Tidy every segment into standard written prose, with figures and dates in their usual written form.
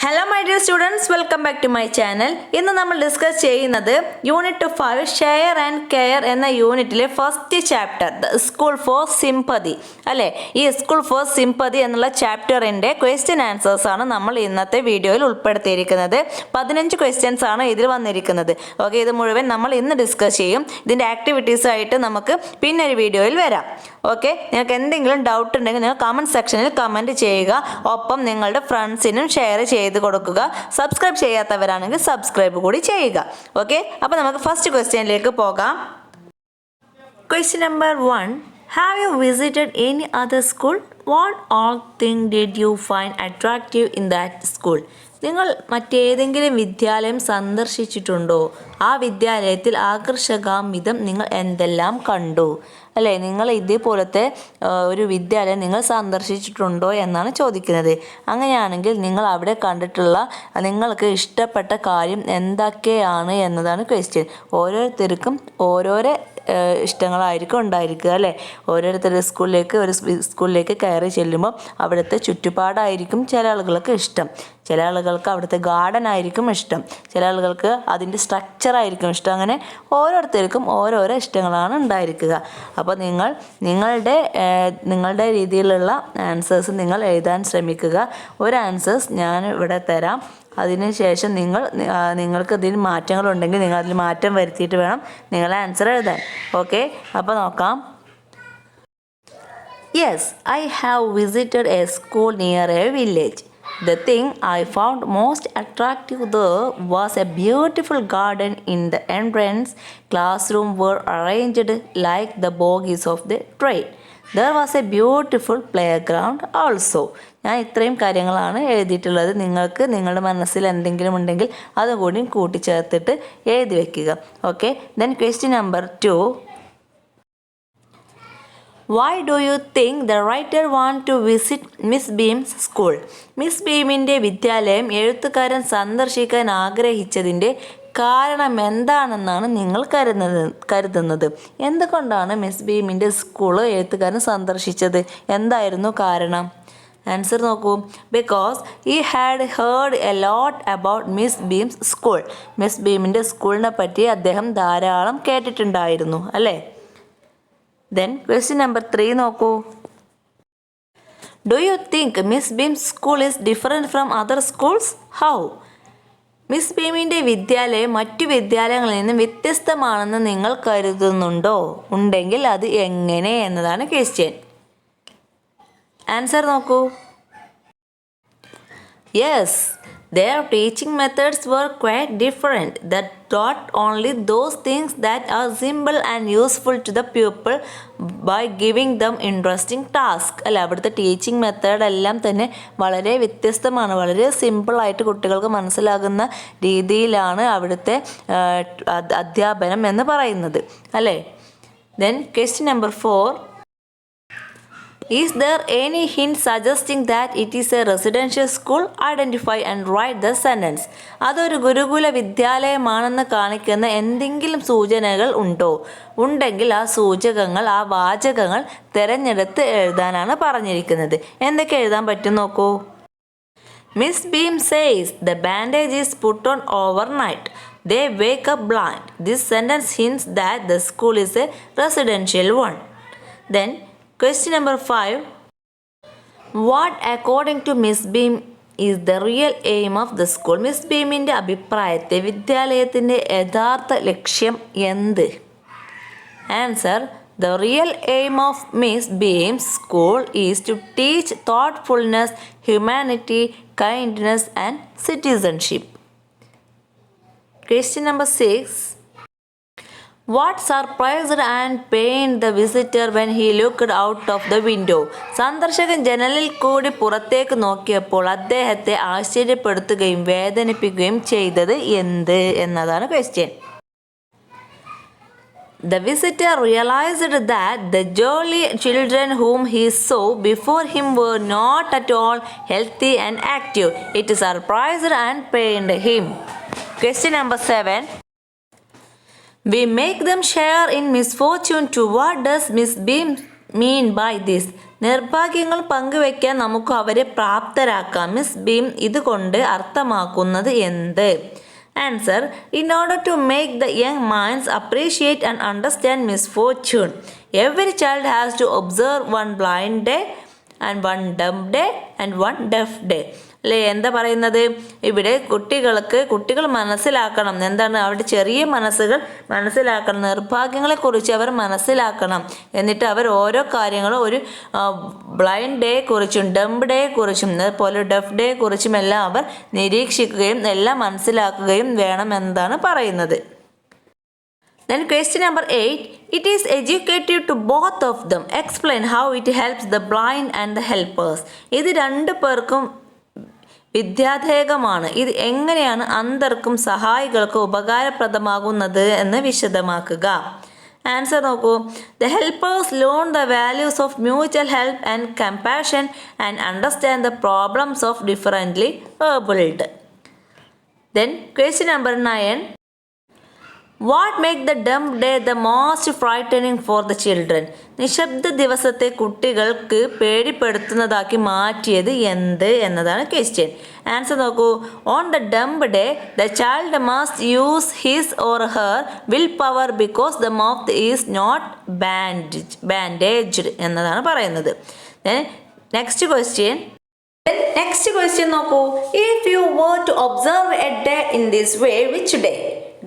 Hello my dear students, welcome back to my channel. ഇന്ന് നമ്മൾ discuss ചെയ്യുന്നത് unit 5 share and care എന്ന യൂണിറ്റിലെ first chapter the school for sympathy അല്ലേ. ഈ സ്കൂൾ ഫോർ സിംപതി എന്നുള്ള ചാപ്റ്ററിൻ്റെ ക്വസ്റ്റ്യൻ ആൻസേഴ്സ് ആണ് നമ്മൾ ഇന്നത്തെ വീഡിയോയിൽ ഉൾപ്പെടുത്തിയിരിക്കുന്നത്. 15 ക്വസ്റ്റ്യൻസ് ആണ് ഇതിൽ വന്നിരിക്കുന്നത്. ഓക്കെ, ഇത് മുഴുവൻ നമ്മൾ ഇന്ന് ഡിസ്കസ് ചെയ്യും. ഇതിൻ്റെ ആക്ടിവിറ്റീസ് ആയിട്ട് നമുക്ക് പിന്നെ ഒരു വീഡിയോയിൽ വരാം. ഓക്കെ, നിങ്ങൾക്ക് എന്തെങ്കിലും ഡൗട്ട് ഉണ്ടെങ്കിൽ നിങ്ങൾ കമൻറ്റ് സെക്ഷനിൽ കമൻറ്റ് ചെയ്യുക. ഒപ്പം നിങ്ങളുടെ ഫ്രണ്ട്സിനും ഷെയർ ചെയ്ത് കൊടുക്കുക. സബ്സ്ക്രൈബ് ചെയ്യാത്തവരാണെങ്കിൽ സബ്സ്ക്രൈബ് കൂടി ചെയ്യുക. ഓക്കെ, അപ്പോൾ നമുക്ക് ഫസ്റ്റ് ക്വസ്റ്റ്യനിലേക്ക് പോകാം. Question number 1. Have you visited any other school? What all thing did you find attractive in that school? നിങ്ങൾ മറ്റേതെങ്കിലും വിദ്യാലയം സന്ദർശിച്ചിട്ടുണ്ടോ? ആ വിദ്യാലയത്തിൽ ആകർഷകാംവിധം നിങ്ങൾ എന്തെല്ലാം കണ്ടു? അല്ലേ, നിങ്ങൾ ഇതേപോലത്തെ ഒരു വിദ്യാലയം നിങ്ങൾ സന്ദർശിച്ചിട്ടുണ്ടോ എന്നാണ് ചോദിക്കുന്നത്. അങ്ങനെയാണെങ്കിൽ നിങ്ങൾ അവിടെ കണ്ടിട്ടുള്ള നിങ്ങൾക്ക് ഇഷ്ടപ്പെട്ട കാര്യം എന്തൊക്കെയാണ് എന്നതാണ് ക്വസ്റ്റ്യൻ. ഓരോരുത്തർക്കും ഓരോരോ ഇഷ്ടങ്ങളായിരിക്കും ഉണ്ടായിരിക്കുക അല്ലേ. ഓരോരുത്തരുടെ സ്കൂളിലേക്ക് കയറി ചെല്ലുമ്പോൾ അവിടുത്തെ ചുറ്റുപാടായിരിക്കും ചില ആളുകൾക്ക് ഇഷ്ടം. ചില ആളുകൾക്ക് അവിടുത്തെ ഗാർഡൻ ആയിരിക്കും ഇഷ്ടം. ചില ആളുകൾക്ക് അതിൻ്റെ സ്ട്രക്ചർ ആയിരിക്കും ഇഷ്ടം. അങ്ങനെ ഓരോരുത്തർക്കും ഓരോരോ ഇഷ്ടങ്ങളാണ് ഉണ്ടായിരിക്കുക. അപ്പോൾ നിങ്ങളുടെ രീതിയിലുള്ള ആൻസേഴ്സ് നിങ്ങൾ എഴുതാൻ ശ്രമിക്കുക. ഒരു ആൻസേഴ്സ് ഞാൻ ഇവിടെ തരാം. അതിനുശേഷം നിങ്ങൾക്ക് ഇതിൽ മാറ്റങ്ങളുണ്ടെങ്കിൽ നിങ്ങൾ അതിൽ മാറ്റം വരുത്തിയിട്ട് വേണം നിങ്ങൾ ആൻസർ എഴുതാൻ. ഓക്കെ, അപ്പോൾ നോക്കാം. Yes, I have visited A school near A village. The thing I found most attractive there was a beautiful garden in the entrance. Classrooms were arranged like the bogies of the train. There was a beautiful playground also. ഞാൻ ഇത്രയും കാര്യങ്ങളാണ് എഴുതിയിട്ടുള്ളത്. നിങ്ങൾക്ക് നിങ്ങളുടെ മനസ്സിൽ എന്തെങ്കിലും ഉണ്ടെങ്കിൽ അതുകൂടി കൂട്ടിച്ചേർത്തിട്ട് എഴുതി വയ്ക്കുക. Okay, then question number 2. Why do you think the writer want to visit Miss Beam's school? Miss ബീമിൻ്റെ വിദ്യാലയം എഴുത്തുകാരൻ സന്ദർശിക്കാൻ ആഗ്രഹിച്ചതിൻ്റെ കാരണം എന്താണെന്നാണ് നിങ്ങൾ കരുതുന്നത്? എന്തുകൊണ്ടാണ് മിസ് ബീമിൻ്റെ സ്കൂള് എഴുത്തുകാരൻ സന്ദർശിച്ചത്? എന്തായിരുന്നു കാരണം? ആൻസർ നോക്കൂ. Because he had heard a lot about Miss Beam's school. Miss ബീമിൻ്റെ സ്കൂളിനെ പറ്റി അദ്ദേഹം ധാരാളം കേട്ടിട്ടുണ്ടായിരുന്നു അല്ലേ. Then question number 3 നോക്കൂ. Do you think Miss Beam's school is different from other schools? How? Miss ബീമിൻ്റെ വിദ്യാലയം മറ്റു വിദ്യാലയങ്ങളിൽ നിന്നും വ്യത്യസ്തമാണെന്ന് നിങ്ങൾ കരുതുന്നുണ്ടോ? ഉണ്ടെങ്കിൽ അത് എങ്ങനെ എന്നതാണ് ക്വസ്റ്റ്യൻ. ആൻസർ നോക്കൂ. Yes, their teaching methods were quite different. That taught only those things that are simple and useful to the pupil by giving them interesting tasks. അല്ല, അവിടുത്തെ ടീച്ചിങ് മെത്തേഡ് എല്ലാം തന്നെ വളരെ വ്യത്യസ്തമാണ്. വളരെ സിമ്പിളായിട്ട് കുട്ടികൾക്ക് മനസ്സിലാകുന്ന രീതിയിലാണ് അവിടുത്തെ അധ്യാപനം എന്ന് പറയുന്നത് അല്ലേ. Then question number 4. Is there any hint suggesting that it is a residential school? Identify and write the sentence. അതൊരു ഗുരുകുല വിദ്യാലയമാണെന്ന് കാണിക്കുന്ന എന്തെങ്കിലും സൂചനകൾ ഉണ്ടോ? ഉണ്ടെങ്കിൽ ആ വാചകങ്ങൾ തിരഞ്ഞെടുത്ത് എഴുതാനാണ് പറഞ്ഞിരിക്കുന്നത്. എന്തൊക്കെ എഴുതാൻ പറ്റും നോക്കൂ. Miss Beam says the bandage is put on overnight. They wake up blind. This sentence hints that the school is a residential one. Then question number 5. What according to Miss Beam is the real aim of the school? Miss ബീമിൻ്റെ അഭിപ്രായത്തെ വിദ്യാലയത്തിൻ്റെ യഥാർത്ഥ ലക്ഷ്യം എന്ത്? Answer. The real aim of Miss Beam's school is to teach thoughtfulness, humanity, kindness and citizenship. Question number 6. What surprised and pained the visitor when he looked out of the window? സന്ദർശകൻ ജനലിൽ കൂടി പുറത്തേക്ക് നോക്കിയപ്പോൾ അദ്ദേഹത്തെ ആശ്ചര്യപ്പെടുത്തുകയും വേദനിപ്പിക്കുകയും ചെയ്തത് എന്ത് എന്നതാണ് question. The visitor realized that the jolly children whom he saw before him were not at all healthy and active. It surprised and pained him. Question number 7. We make them share in misfortune too. What does Miss Beam mean by this? നിർഭാഗ്യങ്ങൾ പങ്കുവെക്കാൻ നമുക്ക് അവരെ പ്രാപ്തരാക്കാം. Miss beam ഇതുകൊണ്ട് അർത്ഥമാക്കുന്നത് എന്ത്? Answer: in order to make the young minds appreciate and understand misfortune, every child has to observe one blind day and one dumb day and one deaf day. അല്ലേ, എന്താ പറയുന്നത്? ഇവിടെ കുട്ടികൾ മനസ്സിലാക്കണം. എന്താണ്? അവരുടെ ചെറിയ മനസ്സുകൾ മനസ്സിലാക്കണം. നിർഭാഗ്യങ്ങളെക്കുറിച്ച് അവർ മനസ്സിലാക്കണം. എന്നിട്ട് അവർ ഓരോ കാര്യങ്ങളും ഒരു ബ്ലൈൻഡ് ഡേ കുറിച്ചും ഡംബ് ഡേ കുറിച്ചും അതുപോലെ ഡെഫ് ഡേ കുറിച്ചും എല്ലാം അവർ നിരീക്ഷിക്കുകയും എല്ലാം മനസ്സിലാക്കുകയും വേണം എന്നാണ് പറയുന്നത്. Then question number 8. It is educative to both of them. Explain how it helps the blind and the helpers. ഇത് രണ്ടു പേർക്കും വിദ്യാധേയമാണ്. ഇത് എങ്ങനെയാണ് അന്ധർക്കും സഹായികൾക്കും ഉപകാരപ്രദമാകുന്നത് എന്ന് വിശദമാക്കുക. ആൻസർ നോക്കൂ. The helpers learn the values of mutual help and compassion and understand the problems of differently abled. Then question number 9. What make the dumb day the most frightening for the children? നിശബ്ദ ദിവസത്തെ കുട്ടികൾക്ക് പേടിപ്പെടുത്തുന്നതാക്കി മാറ്റിയത് എന്ത് എന്നതാണ് question. Answer നോക്കൂ. On the dumb day the child must use his or her will power because the mouth is not bandaged എന്നതാണ് പറയുന്നത്. നെക്സ്റ്റ് ക്വസ്റ്റ്യൻ നോക്കൂ. If you were to observe a day in this way, which day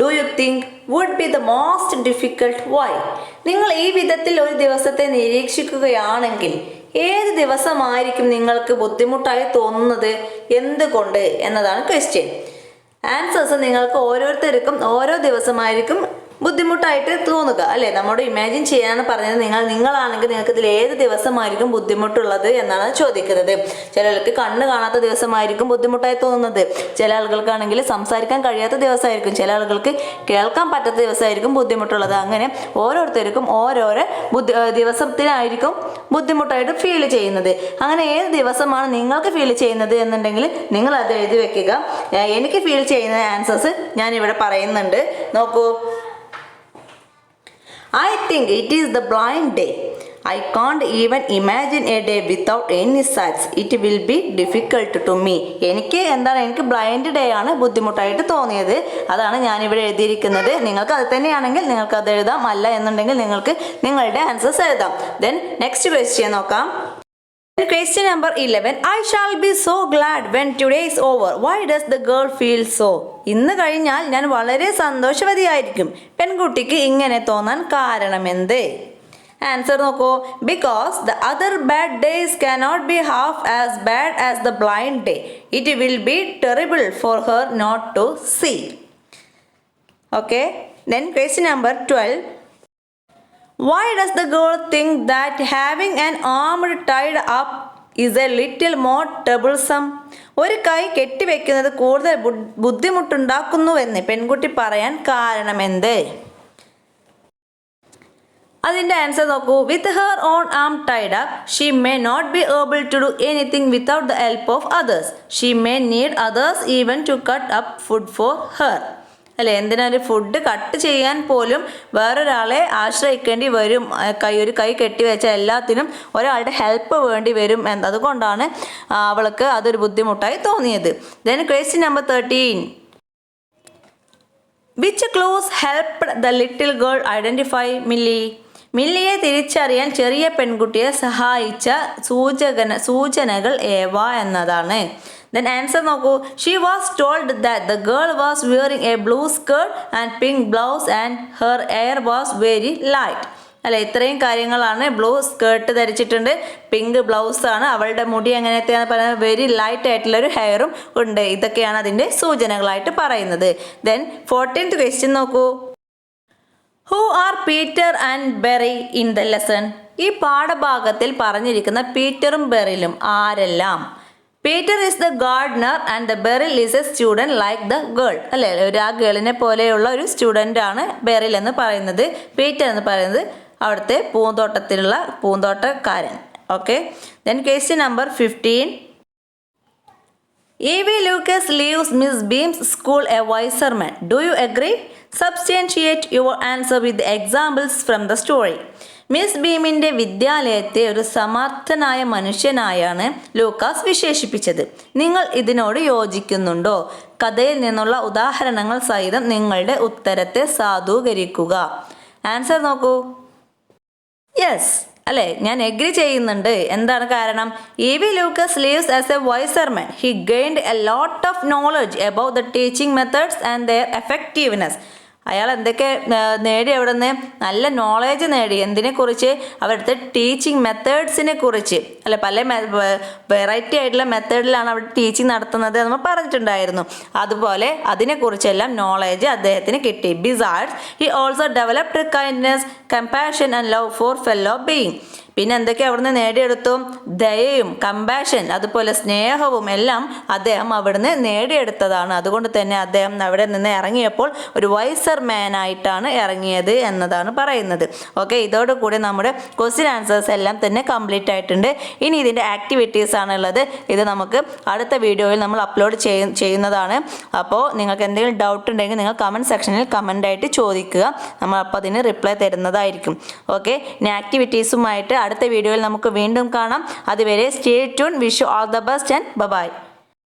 do you think would be the most difficult? Why? നിങ്ങൾ ഈ വിധത്തിൽ ഒരു ദിവസത്തെ നിരീക്ഷിക്കുകയാണെങ്കിൽ ഏത് ദിവസമായിരിക്കും നിങ്ങൾക്ക് ബുദ്ധിമുട്ടായി തോന്നുന്നത്? എന്തുകൊണ്ട് എന്നതാണ് ക്വസ്റ്റ്യൻ. ആൻസേഴ്സ് നിങ്ങൾക്ക് ഓരോരുത്തർക്കും ഓരോ ദിവസമായിരിക്കും ബുദ്ധിമുട്ടായിട്ട് തോന്നുക, അല്ലേ? നമ്മോട് ഇമാജിൻ ചെയ്യാനാണ് പറഞ്ഞത്. നിങ്ങളാണെങ്കിൽ നിങ്ങൾക്ക് ഇതിൽ ഏത് ദിവസമായിരിക്കും ബുദ്ധിമുട്ടുള്ളത് എന്നാണ് ചോദിക്കുന്നത്. ചിലർക്ക് കണ്ണ് കാണാത്ത ദിവസമായിരിക്കും ബുദ്ധിമുട്ടായി തോന്നുന്നത്, ചില ആളുകൾക്കാണെങ്കിൽ സംസാരിക്കാൻ കഴിയാത്ത ദിവസമായിരിക്കും, ചില ആളുകൾക്ക് കേൾക്കാൻ പറ്റാത്ത ദിവസമായിരിക്കും ബുദ്ധിമുട്ടുള്ളത്. അങ്ങനെ ഓരോരുത്തർക്കും ഓരോരോ ദിവസത്തിനായിരിക്കും ബുദ്ധിമുട്ടായിട്ട് ഫീൽ ചെയ്യുന്നത്. അങ്ങനെ ഏത് ദിവസമാണ് നിങ്ങൾക്ക് ഫീൽ ചെയ്യുന്നത് എന്നുണ്ടെങ്കിൽ നിങ്ങൾ അത് എഴുതി വെക്കുക. എനിക്ക് ഫീൽ ചെയ്യുന്ന ആൻസേഴ്സ് ഞാനിവിടെ പറയുന്നുണ്ട്. നോക്കൂ. I think it is the blind day. I can't even imagine a day without any sights. It will be difficult to me. എനിക്ക് ബ്ലൈൻഡ് ഡേ ആണ് ബുദ്ധിമുട്ടായിട്ട് തോന്നിയത്. അതാണ് ഞാനിവിടെ എഴുതിയിരിക്കുന്നത്. നിങ്ങൾക്ക് അത് തന്നെയാണെങ്കിൽ നിങ്ങൾക്ക് അത് എഴുതാം, അല്ല എന്നുണ്ടെങ്കിൽ നിങ്ങൾക്ക് നിങ്ങളുടെ ആൻസേഴ്സ് എഴുതാം. ദെൻ നെക്സ്റ്റ് ക്വസ്റ്റ്യൻ നോക്കാം. Question number 11. I shall be so glad when today is over. Why does the girl feel so? ഇന്ന് കഴിഞ്ഞാൽ ഞാൻ വളരെ സന്തോഷവതിയായിരിക്കും. പെൺകുട്ടിക്ക് ഇങ്ങനെ തോന്നാൻ കാരണമെന്ത്? ആൻസർ നോക്കൂ. Because the other bad days cannot be half as bad as the blind day. It will be terrible for her not to see. Okay. Then question number 12. Why does the girl think that having an arm tied up is a little more troublesome? ഒരു കൈ കെട്ടിവെക്കുന്നത് കൂടുതൽ ബുദ്ധിമുട്ടുണ്ടാക്കുന്നുവെന്ന് പെൺകുട്ടി പറയാൻ കാരണമെന്ത്? അതിൻ്റെ answer നോക്കൂ. With her own arm tied up she may not be able to do anything without the help of others. She may need others even to cut up food for her. അല്ലേ, എന്തിനാലും food cut ചെയ്യാൻ പോലും വേറൊരാളെ ആശ്രയിക്കേണ്ടി വരും. ഒരു കൈ കെട്ടിവെച്ചാൽ എല്ലാത്തിനും ഒരാളുടെ ഹെൽപ്പ് വേണ്ടി വരും. അതുകൊണ്ടാണ് അവൾക്ക് അതൊരു ബുദ്ധിമുട്ടായി തോന്നിയത്. Then question number 13. Which clues helped the little girl identify Milly? മില്ലിയെ തിരിച്ചറിയാൻ ചെറിയ പെൺകുട്ടിയെ സഹായിച്ച സൂചനകൾ ഏവ എന്നതാണ്. Then answer നോക്കൂ. She was told that the girl was wearing a blue skirt and pink blouse and her hair was very light. അല്ലെ, ഇത്രയും കാര്യങ്ങളാണ്. ബ്ലൂ സ്കേർട്ട് ധരിച്ചിട്ടുണ്ട്, പിങ്ക് ബ്ലൗസ് ആണ്, അവളുടെ മുടി എങ്ങനത്തെയാണ് പറയുന്നത്, വെരി ലൈറ്റ് ആയിട്ടുള്ളൊരു ഹെയറും ഉണ്ട്. ഇതൊക്കെയാണ് അതിൻ്റെ സൂചനകളായിട്ട് പറയുന്നത്. ദെൻ 14th ക്വസ്റ്റ്യൻ നോക്കൂ. Who are Peter and berry in the lesson? ഈ പാഠഭാഗത്തിൽ പറഞ്ഞിരിക്കുന്ന പീറ്ററും ബെറിലും ആരെല്ലാം? Peter is the Gardner and the beryl is A student like the girl. അല്ലേ, ആ ഗേളിനെ പോലെയുള്ള ഒരു സ്റ്റുഡൻ്റ് ആണ് ബെറിൽ എന്ന് പറയുന്നത്. പീറ്റർ എന്ന് പറയുന്നത് അവിടുത്തെ പൂന്തോട്ടക്കാരൻ. Okay. Then question number 15. E.V. Lucas leaves Miss Beam's school a wiser man. Do you agree? Substantiate your answer with the examples from the story. Miss ബീമിൻ്റെ വിദ്യാലയത്തെ ഒരു സമർത്ഥനായ മനുഷ്യനായാണ് ലൂക്കാസ് വിശേഷിപ്പിച്ചത്. നിങ്ങൾ ഇതിനോട് യോജിക്കുന്നുണ്ടോ? കഥയിൽ നിന്നുള്ള ഉദാഹരണങ്ങൾ സഹിതം നിങ്ങളുടെ ഉത്തരത്തെ സാധൂകരിക്കുക. ആൻസർ നോക്കൂ. യെസ് അല്ലേ, ഞാൻ എഗ്രി ചെയ്യുന്നുണ്ട്. എന്താണ് കാരണം? E.V. Lucas lives as a wiser man. He gained a lot of knowledge about the teaching methods and their effectiveness. അയാൾ എന്തൊക്കെ നേടി? അവിടെ നിന്ന് നല്ല നോളേജ് നേടി. എന്തിനെക്കുറിച്ച്? അവിടുത്തെ ടീച്ചിങ് മെത്തേഡ്സിനെ കുറിച്ച് അല്ലെ, പല വെറൈറ്റി ആയിട്ടുള്ള മെത്തേഡിലാണ് അവിടെ ടീച്ചിങ് നടത്തുന്നത് നമ്മൾ പറഞ്ഞിട്ടുണ്ടായിരുന്നു. അതുപോലെ അതിനെക്കുറിച്ചെല്ലാം നോളേജ് അദ്ദേഹത്തിന് കിട്ടി. Besides he also developed kindness, compassion and love for fellow being. പിന്നെ എന്തൊക്കെ അവിടുന്ന് നേടിയെടുത്തു? ദയയും കമ്പാഷൻ, അതുപോലെ സ്നേഹവും എല്ലാം അദ്ദേഹം അവിടുന്ന് നേടിയെടുത്തതാണ്. അതുകൊണ്ട് തന്നെ അദ്ദേഹം അവിടെ നിന്ന് ഇറങ്ങിയപ്പോൾ ഒരു വൈസർ മാൻ ആയിട്ടാണ് ഇറങ്ങിയത് എന്നതാണ് പറയുന്നത്. ഓക്കെ, ഇതോടുകൂടി നമ്മുടെ ക്വസ്റ്റ്യൻ ആൻസേഴ്സ് എല്ലാം തന്നെ കംപ്ലീറ്റ് ആയിട്ടുണ്ട്. ഇനി ഇതിൻ്റെ ആക്ടിവിറ്റീസ് ആണുള്ളത്. ഇത് നമുക്ക് അടുത്ത വീഡിയോയിൽ നമ്മൾ അപ്ലോഡ് ചെയ്യുന്നതാണ്. അപ്പോൾ നിങ്ങൾക്ക് എന്തെങ്കിലും ഡൗട്ട് ഉണ്ടെങ്കിൽ നിങ്ങൾ കമൻറ്റ് സെക്ഷനിൽ കമൻ്റായിട്ട് ചോദിക്കുക. നമ്മൾ അപ്പോൾ അതിന് റിപ്ലൈ തരുന്നതായിരിക്കും. ഓക്കെ, ഇനി ആക്ടിവിറ്റീസുമായിട്ട് അടുത്ത വീഡിയോയിൽ നമുക്ക് വീണ്ടും കാണാം. അതുവരെ stay tune. Wish you all the best and by.